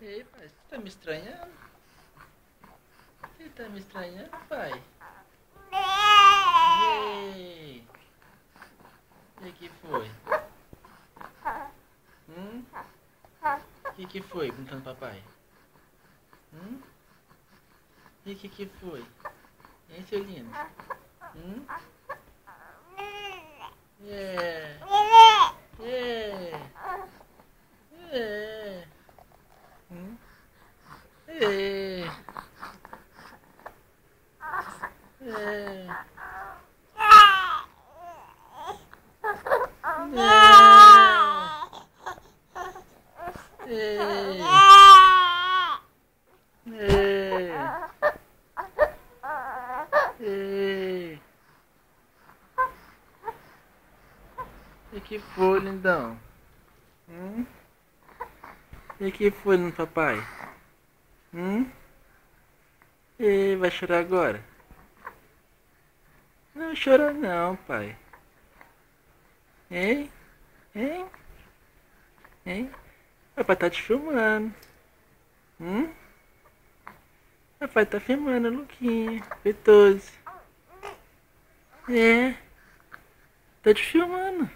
Ei, pai, você tá me estranhando? Você tá me estranhando, pai? Ei! E que foi? Que foi? Perguntando papai. E que foi? Hein, seu lindo? É. É. É. É. É. É. É. E que foi, lindão? E que foi, lindo papai? E vai chorar agora? Não chora não, pai. Hein? Hein? Hein? Papai tá te filmando. Papai tá filmando, Luquinha. Feitoso. É. Tá te filmando.